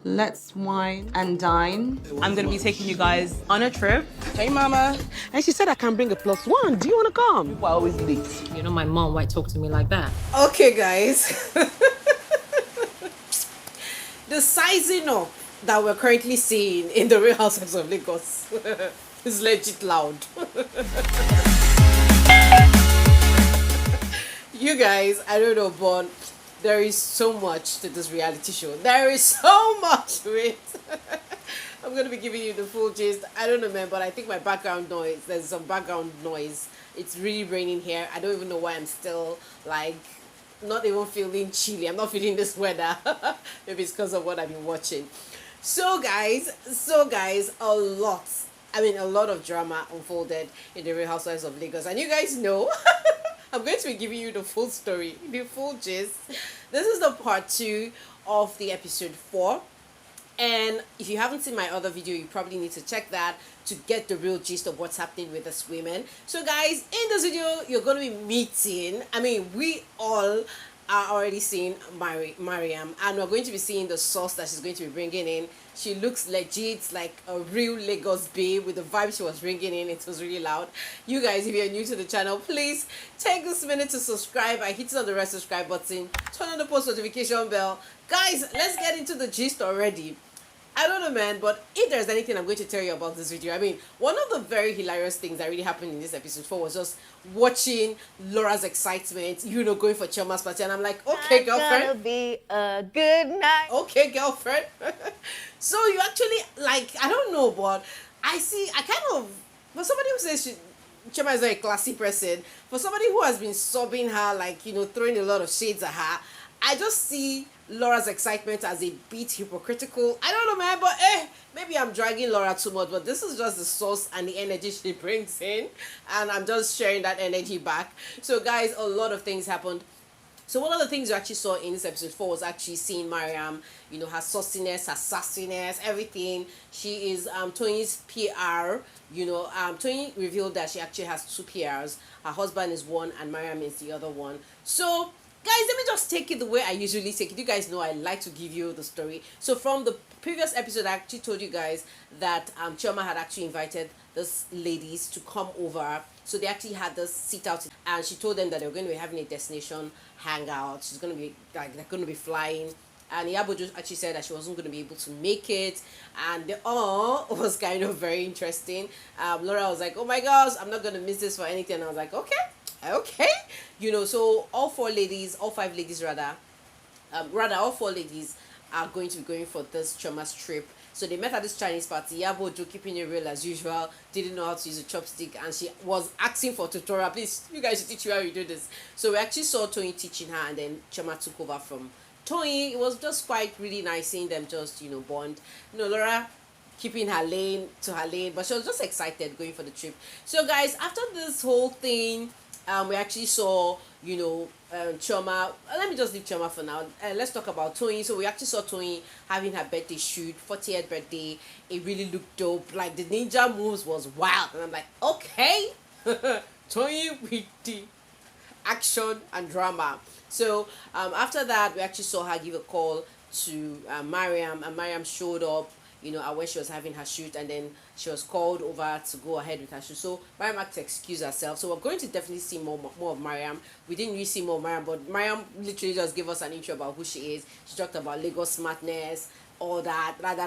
Let's wine and dine. I'm gonna be taking you guys on a trip. Hey, mama. And she said I can bring a +1. Do you want to come? People are always late. You know my mom might talk to me like that. Okay, guys. The sizing up that we're currently seeing in the Real Housewives of Lagos is legit loud. You guys, I don't know, but there is so much to this reality show. There is so much to it. I'm going to be giving you the full gist. I don't know, man, but I think my background noise, there's some background noise. It's really raining here. I don't even know why I'm still, like, not even feeling chilly. I'm not feeling this weather. Maybe it's because of what I've been watching. So guys, a lot of drama unfolded in the Real Housewives of Lagos. And you guys know, I'm going to be giving you the full story, the full gist. This is the part 2 of the episode 4. And if you haven't seen my other video, you probably need to check that to get the real gist of what's happening with this women. So guys, in this video, you're going to be meeting, we all are already seeing Maryam, and we're going to be seeing the sauce that she's going to be bringing in. She looks legit like a real Lagos babe with the vibe she was bringing in. It was really loud. You guys, if you're new to the channel, please take this minute to subscribe and hit on the red subscribe button. Turn on the post notification bell. Guys, let's get into the gist already. I don't know, man, but if there's anything I'm going to tell you about this video, one of the very hilarious things that really happened in this episode 4 was just watching Laura's excitement, going for Chioma'S party, and I'm like, okay, girlfriend. Gonna be a good night. Okay, girlfriend. So you actually, I don't know, but for somebody who says Chioma is a classy person, for somebody who has been sobbing her, throwing a lot of shades at her, I just see Laura's excitement as a bit hypocritical. I don't know, man, but maybe I'm dragging Laura too much, but this is just the source and the energy she brings in, and I'm just sharing that energy back. So guys, a lot of things happened. So one of the things you actually saw in this episode 4 was actually seeing Maryam, her sauciness, her sassiness, everything. She is Toyin's PR. Toyin revealed that she actually has 2 PRs. Her husband is one and Maryam is the other one. So guys, let me just take it the way I usually take it. You guys know I like to give you the story. So from the previous episode, I actually told you guys that Chioma had actually invited these ladies to come over. So they actually had this sit out, and she told them that they were going to be having a destination hangout. She's going to be they're going to be flying. And Yabo just actually said that she wasn't going to be able to make it, and the was kind of very interesting. Laura was like, "Oh my gosh, I'm not going to miss this for anything." And I was like, okay. So all 5 ladies are going to be going for this Chioma'S trip. So they met at this Chinese party. Yabo Jo, keeping it real as usual, didn't know how to use a chopstick, and she was asking for tutorial. Please, you guys should teach you how you do this. So we actually saw Toyin teaching her, and then Chioma took over from Toyin. It was just quite really nice seeing them just bond. Laura keeping her lane to her lane, but she was just excited going for the trip. So guys, after this whole thing, we actually saw, Chioma. Let me just leave Chioma for now. Let's talk about Toyin. So we actually saw Toyin having her birthday shoot, 40th birthday. It really looked dope. Like, the ninja moves was wild. And I'm like, okay. Toyin with the action and drama. So after that, we actually saw her give a call to Maryam. And Maryam showed up, when she was having her shoot, and then she was called over to go ahead with her shoot. So Maryam had to excuse herself. So we're going to definitely see more of Maryam. We didn't really see more of Maryam, but Maryam literally just gave us an intro about who she is. She talked about Lagos smartness, all that, and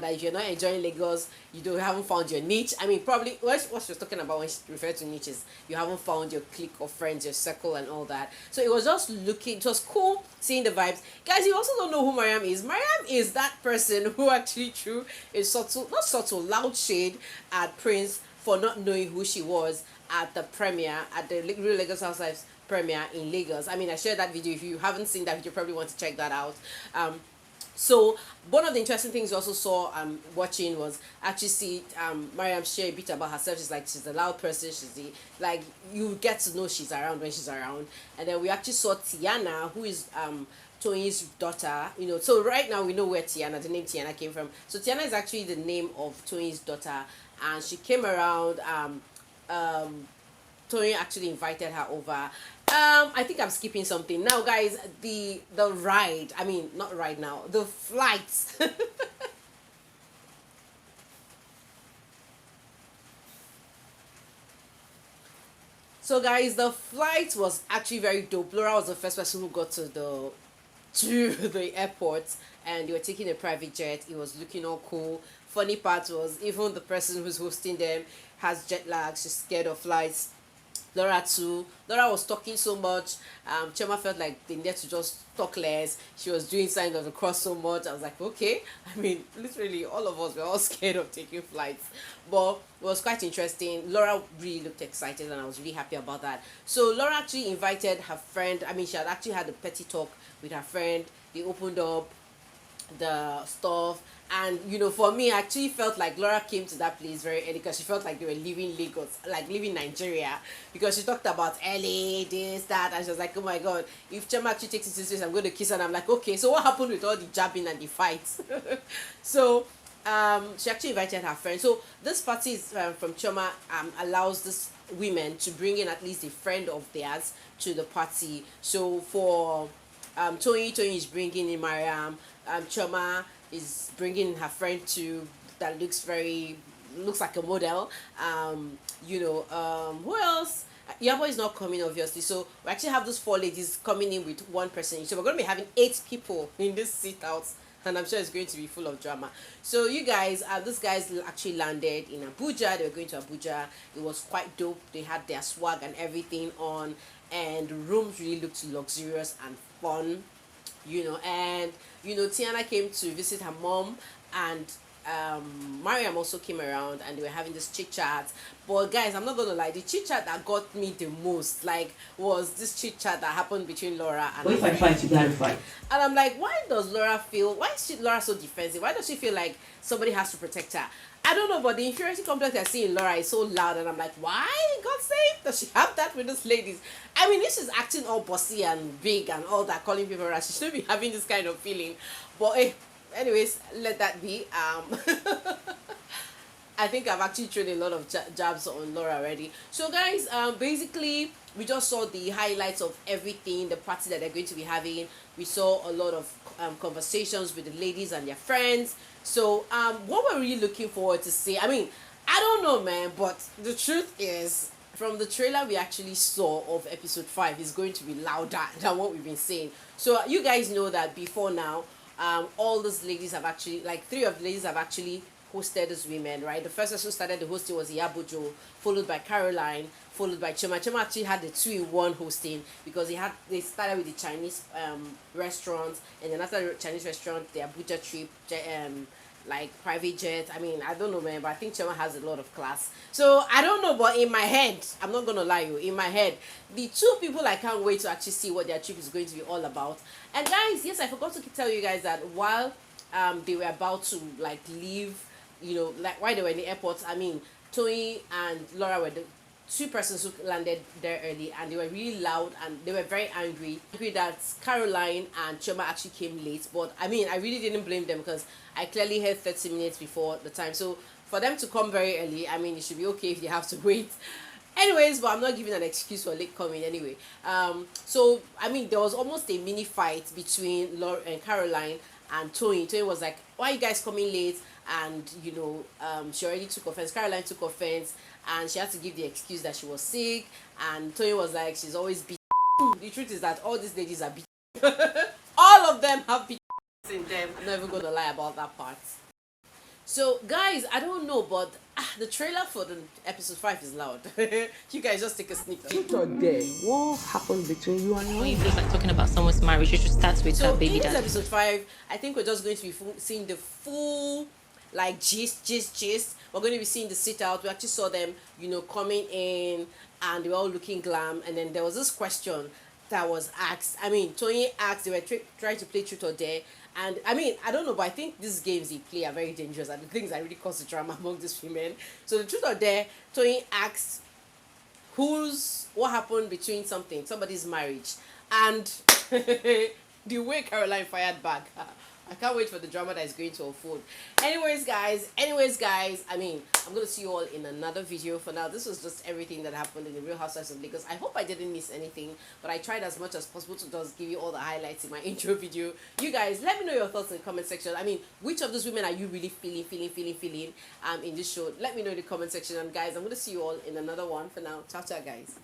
that if you're not enjoying Lagos, you haven't found your niche. Probably what she was talking about when she referred to niches, you haven't found your clique of friends, your circle, and all that. So it was it was cool seeing the vibes. Guys, you also don't know who Maryam is. Maryam is that person who actually threw a loud shade at Prince for not knowing who she was at the premiere, at the Real Lagos Housewives premiere in Lagos. I shared that video. If you haven't seen that video, you probably want to check that out. So one of the interesting things we also saw watching was actually see Maryam share a bit about herself. She's a loud person. You get to know she's around when she's around. And then we actually saw Tiana, who is Toyin's daughter. So right now we know where the name Tiana came from. So Tiana is actually the name of Toyin's daughter, and she came around. Toyin actually invited her over, I think I'm skipping something now, guys. The ride. I mean, not right now. The flights. So, guys, the flight was actually very dope. Laura was the first person who got to the airport, and they were taking a private jet. It was looking all cool. Funny part was even the person who's hosting them has jet lag. She's scared of flights. Laura too. Laura was talking so much. Chioma felt like they needed to just talk less. She was doing signs of the cross so much. I was like, okay. I mean, literally, all of us were all scared of taking flights. But it was quite interesting. Laura really looked excited, and I was really happy about that. So Laura actually invited her friend. I mean, she had actually had a petty talk with her friend. They opened up the stuff, and for me, I actually felt like Laura came to that place very early because she felt like they were leaving Lagos, like leaving Nigeria, because she talked about LA, this, that, and she was like, oh my god, if Chioma actually takes it serious, I'm going to kiss her. And I'm like, okay, so what happened with all the jabbing and the fights? So she actually invited her friend. So this party is from Chioma, allows this women to bring in at least a friend of theirs to the party. So for Toyin is bringing in Maryam. Chioma is bringing her friend too, that looks like a model. Who else? Yabo is not coming, obviously. So we actually have those 4 ladies coming in with 1 person. So we're going to be having 8 people in this sit out, and I'm sure it's going to be full of drama. So you guys, these guys actually landed in Abuja. They were going to Abuja. It was quite dope. They had their swag and everything on, and the rooms really looked luxurious and fun. And Tiana came to visit her mom, and Maryam also came around, and they were having this chit chat. But guys, I'm not gonna lie, the chit chat that got me the most was this chit chat that happened between Laura and. What if I try to clarify? And I'm like, why is Laura so defensive? Why does she feel like somebody has to protect her? I don't know, but the inferiority complex I see in Laura is so loud, and I'm like, why, God's sake, does she have that with those ladies? I mean, this is acting all bossy and big and all that, calling people around. She shouldn't be having this kind of feeling. But anyways, let that be. I think I've actually thrown a lot of jabs on Laura already. So guys, basically, we just saw the highlights of everything, the party that they're going to be having. We saw a lot of conversations with the ladies and their friends. So what we're really looking forward to see, I mean, I don't know, man, but the truth is, from the trailer we actually saw of episode 5, is going to be louder than what we've been saying. So you guys know that before now, all those ladies have actually, like 3 of the ladies have actually hosted as women, right? The first person who started the hosting was Yabojo, followed by Carolyn, followed by Chioma. Chioma actually had the 2-in-1 hosting because they started with the Chinese restaurant, and then after the Chinese restaurant, the Abuja trip, like private jet. I mean, I don't know, man, but I think Chioma has a lot of class. So I don't know, but in my head, I'm not gonna lie you, in my head, the 2 people I can't wait to actually see what their trip is going to be all about. And guys, yes, I forgot to tell you guys that while they were about to like leave, like while they were in the airport, I mean, Toyin and Laura were the 2 persons who landed there early, and they were really loud, and they were very angry that Caroline and Chioma actually came late. But I mean, I really didn't blame them because I clearly had 30 minutes before the time. So for them to come very early, I mean, it should be okay if they have to wait. Anyways, but I'm not giving an excuse for late coming anyway. So I mean, there was almost a mini fight between Laura and Caroline and Toyin. Toyin was like, why are you guys coming late? And she already took offense. Caroline took offense, and she had to give the excuse that she was sick. And Toyin was like, she's always beat. The truth is that all these ladies are beat. All of them have beat in them. I'm not even gonna lie about that part. So guys, I don't know, but the trailer for the episode 5 is loud. You guys just take a sneak peek. Today, what happened between you and your When you feel like talking about someone's marriage, you should start with So her baby in this dad. episode 5, I think we're just going to be seeing the full like gist. We're going to be seeing the sit out. We actually saw them, coming in, and they were all looking glam. And then there was this question that was asked. I mean, Toyin asked, they were trying to play truth or dare. And I mean, I don't know, but I think these games they play are very dangerous, and the things that really cause the drama among these women. So the truth or dare, Toyin asked, what happened between somebody's marriage, and the way Caroline fired back, I can't wait for the drama that is going to unfold. Anyways, guys, I mean, I'm going to see you all in another video. For now, this was just everything that happened in the Real Housewives of Lagos. I hope I didn't miss anything, but I tried as much as possible to just give you all the highlights in my intro video. You guys, let me know your thoughts in the comment section. I mean, which of those women are you really feeling in this show? Let me know in the comment section. And guys, I'm going to see you all in another one. For now, ciao, ciao, guys.